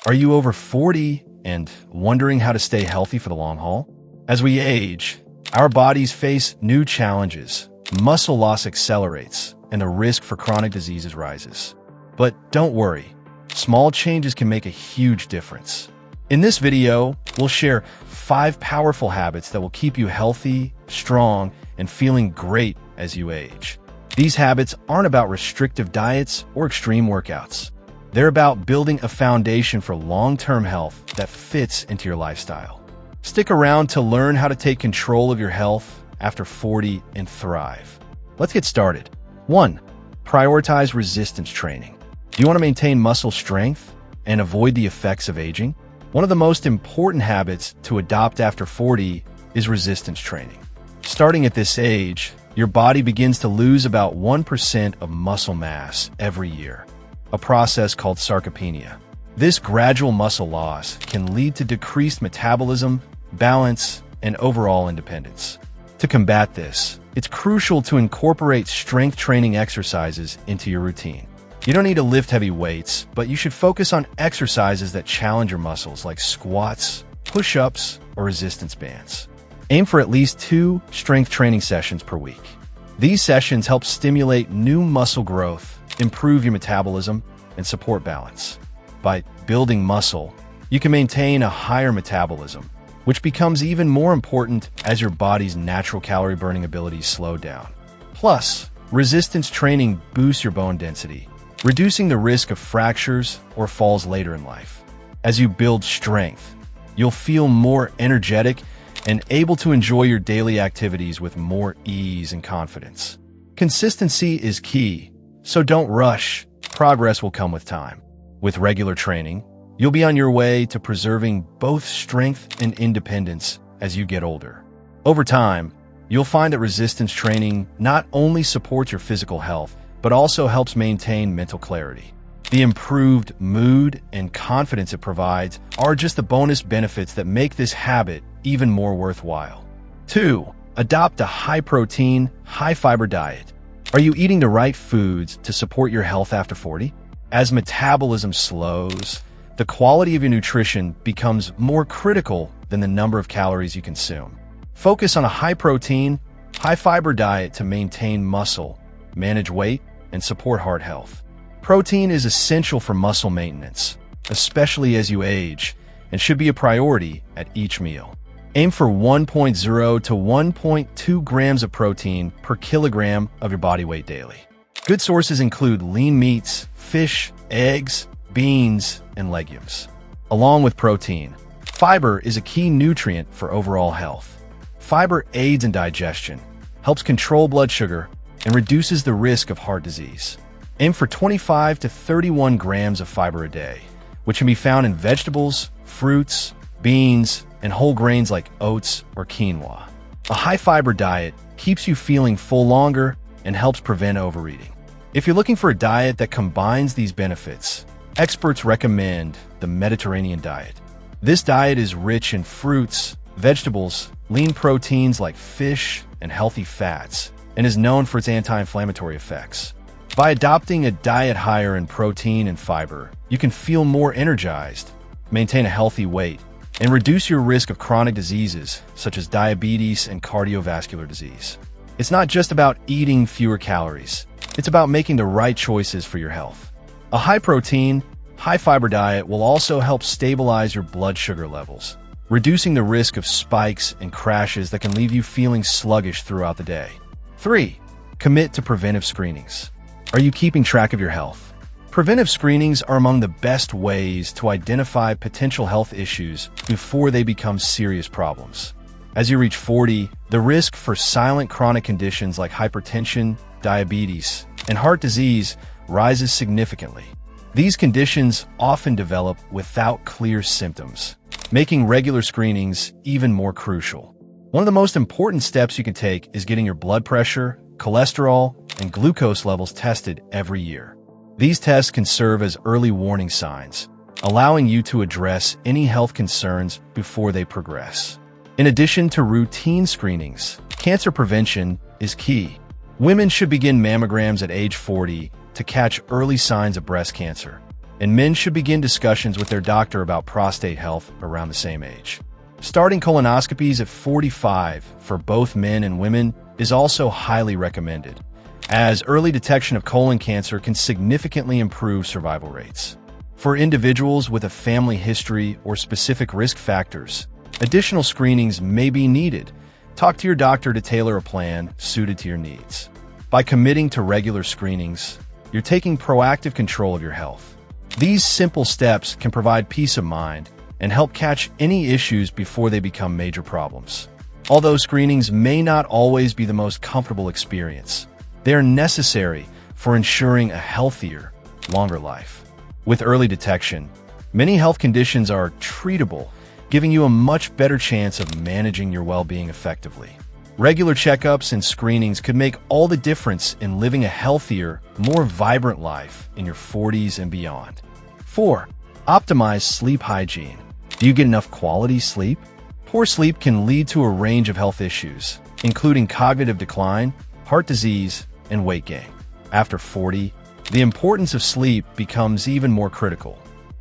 Are you over 40 and wondering how to stay healthy for the long haul? As we age, our bodies face new challenges. Muscle loss accelerates, and the risk for chronic diseases rises. But don't worry, small changes can make a huge difference. In this video, we'll share 5 powerful habits that will keep you healthy, strong, and feeling great as you age. These habits aren't about restrictive diets or extreme workouts. They're about building a foundation for long-term health that fits into your lifestyle. Stick around to learn how to take control of your health after 40 and thrive. Let's get started. 1. Prioritize resistance training. Do you want to maintain muscle strength and avoid the effects of aging? One of the most important habits to adopt after 40 is resistance training. Starting at this age, your body begins to lose about 1% of muscle mass every year, a process called sarcopenia. This gradual muscle loss can lead to decreased metabolism, balance, and overall independence. To combat this, it's crucial to incorporate strength training exercises into your routine. You don't need to lift heavy weights, but you should focus on exercises that challenge your muscles like squats, push-ups, or resistance bands. Aim for at least 2 strength training sessions per week. These sessions help stimulate new muscle growth, improve your metabolism, and support balance. By building muscle, you can maintain a higher metabolism, which becomes even more important as your body's natural calorie-burning abilities slow down. Plus, resistance training boosts your bone density, reducing the risk of fractures or falls later in life. As you build strength, you'll feel more energetic and able to enjoy your daily activities with more ease and confidence. Consistency is key, so don't rush. Progress will come with time. With regular training, you'll be on your way to preserving both strength and independence as you get older. Over time, you'll find that resistance training not only supports your physical health, but also helps maintain mental clarity. The improved mood and confidence it provides are just the bonus benefits that make this habit even more worthwhile. 2. Adopt a high-protein, high-fiber diet. Are you eating the right foods to support your health after 40? As metabolism slows, the quality of your nutrition becomes more critical than the number of calories you consume. Focus on a high-protein, high-fiber diet to maintain muscle, manage weight, and support heart health. Protein is essential for muscle maintenance, especially as you age, and should be a priority at each meal. Aim for 1.0 to 1.2 grams of protein per kilogram of your body weight daily. Good sources include lean meats, fish, eggs, beans, and legumes. Along with protein, fiber is a key nutrient for overall health. Fiber aids in digestion, helps control blood sugar, and reduces the risk of heart disease. Aim for 25 to 31 grams of fiber a day, which can be found in vegetables, fruits, beans, and whole grains like oats or quinoa. A high-fiber diet keeps you feeling full longer and helps prevent overeating. If you're looking for a diet that combines these benefits, experts recommend the Mediterranean diet. This diet is rich in fruits, vegetables, lean proteins like fish, and healthy fats, and is known for its anti-inflammatory effects. By adopting a diet higher in protein and fiber, you can feel more energized, maintain a healthy weight, and reduce your risk of chronic diseases such as diabetes and cardiovascular disease. It's not just about eating fewer calories. It's about making the right choices for your health. A high-protein, high-fiber diet will also help stabilize your blood sugar levels, reducing the risk of spikes and crashes that can leave you feeling sluggish throughout the day. 3. Commit to preventive screenings. Are you keeping track of your health? Preventive screenings are among the best ways to identify potential health issues before they become serious problems. As you reach 40, the risk for silent chronic conditions like hypertension, diabetes, and heart disease rises significantly. These conditions often develop without clear symptoms, making regular screenings even more crucial. One of the most important steps you can take is getting your blood pressure, cholesterol, and glucose levels tested every year. These tests can serve as early warning signs, allowing you to address any health concerns before they progress. In addition to routine screenings, cancer prevention is key. Women should begin mammograms at age 40 to catch early signs of breast cancer. and men should begin discussions with their doctor about prostate health around the same age. Starting colonoscopies at 45 for both men and women is also highly recommended, as early detection of colon cancer can significantly improve survival rates. For individuals with a family history or specific risk factors, additional screenings may be needed. Talk to your doctor to tailor a plan suited to your needs. By committing to regular screenings, you're taking proactive control of your health. These simple steps can provide peace of mind and help catch any issues before they become major problems. Although screenings may not always be the most comfortable experience, they are necessary for ensuring a healthier, longer life. With early detection, many health conditions are treatable, giving you a much better chance of managing your well-being effectively. Regular checkups and screenings could make all the difference in living a healthier, more vibrant life in your 40s and beyond. 4. Optimize sleep hygiene. Do you get enough quality sleep? Poor sleep can lead to a range of health issues, including cognitive decline, heart disease, and weight gain. After 40, the importance of sleep becomes even more critical.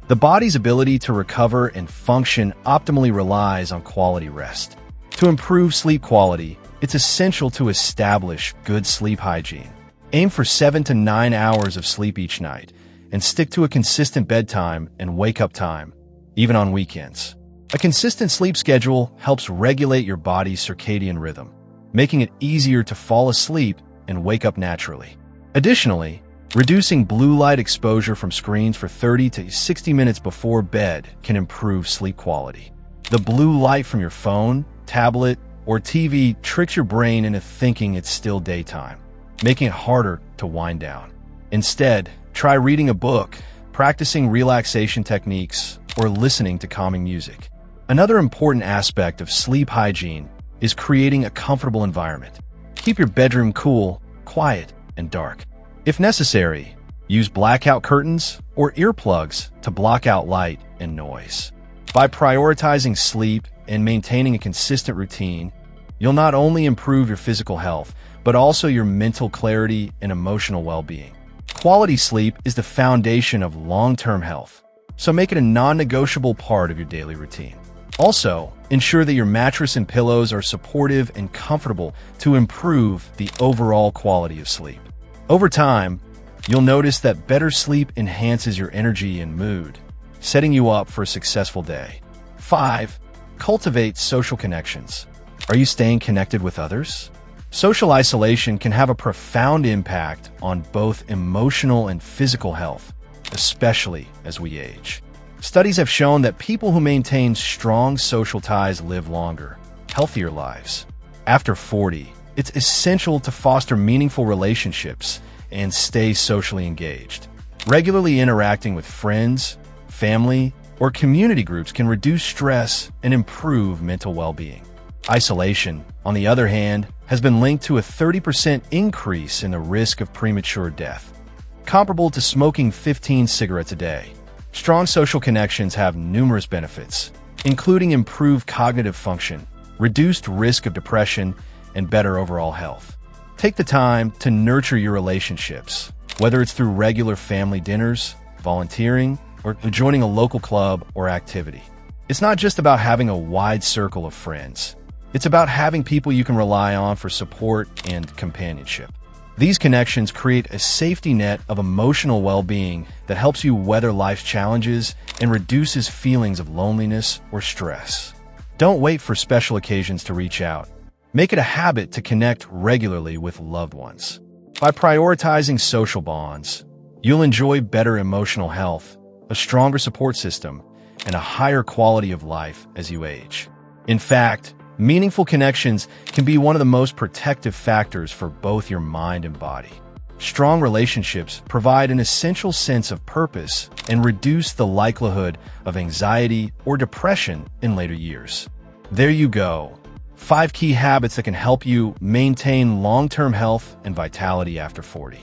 The body's ability to recover and function optimally relies on quality rest. To improve sleep quality, it's essential to establish good sleep hygiene. Aim for 7 to 9 hours of sleep each night, and stick to a consistent bedtime and wake-up time, even on weekends. A consistent sleep schedule helps regulate your body's circadian rhythm, making it easier to fall asleep and wake up naturally. Additionally, reducing blue light exposure from screens for 30 to 60 minutes before bed can improve sleep quality. The blue light from your phone, tablet, or TV tricks your brain into thinking it's still daytime, making it harder to wind down. Instead, try reading a book, practicing relaxation techniques, or listening to calming music. Another important aspect of sleep hygiene is creating a comfortable environment. Keep your bedroom cool, quiet, and dark. If necessary, use blackout curtains or earplugs to block out light and noise. By prioritizing sleep and maintaining a consistent routine, you'll not only improve your physical health, but also your mental clarity and emotional well-being. Quality sleep is the foundation of long-term health, so make it a non-negotiable part of your daily routine. Also, ensure that your mattress and pillows are supportive and comfortable to improve the overall quality of sleep. Over time, you'll notice that better sleep enhances your energy and mood, setting you up for a successful day. 5. Cultivate social connections. Are you staying connected with others? Social isolation can have a profound impact on both emotional and physical health, especially as we age. Studies have shown that people who maintain strong social ties live longer, healthier lives. After 40, it's essential to foster meaningful relationships and stay socially engaged. Regularly interacting with friends, family, or community groups can reduce stress and improve mental well-being. Isolation, on the other hand, has been linked to a 30% increase in the risk of premature death, comparable to smoking 15 cigarettes a day. Strong social connections have numerous benefits, including improved cognitive function, reduced risk of depression, and better overall health. Take the time to nurture your relationships, whether it's through regular family dinners, volunteering, or joining a local club or activity. It's not just about having a wide circle of friends. It's about having people you can rely on for support and companionship. These connections create a safety net of emotional well-being that helps you weather life's challenges and reduces feelings of loneliness or stress. Don't wait for special occasions to reach out. Make it a habit to connect regularly with loved ones. By prioritizing social bonds, you'll enjoy better emotional health, a stronger support system, and a higher quality of life as you age. In fact, meaningful connections can be one of the most protective factors for both your mind and body. Strong relationships provide an essential sense of purpose and reduce the likelihood of anxiety or depression in later years. There you go. 5 key habits that can help you maintain long-term health and vitality after 40.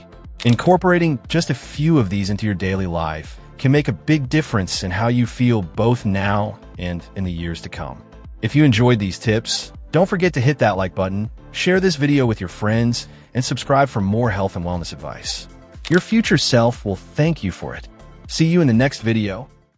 Incorporating just a few of these into your daily life can make a big difference in how you feel both now and in the years to come. If you enjoyed these tips, don't forget to hit that like button, share this video with your friends, and subscribe for more health and wellness advice. Your future self will thank you for it. See you in the next video.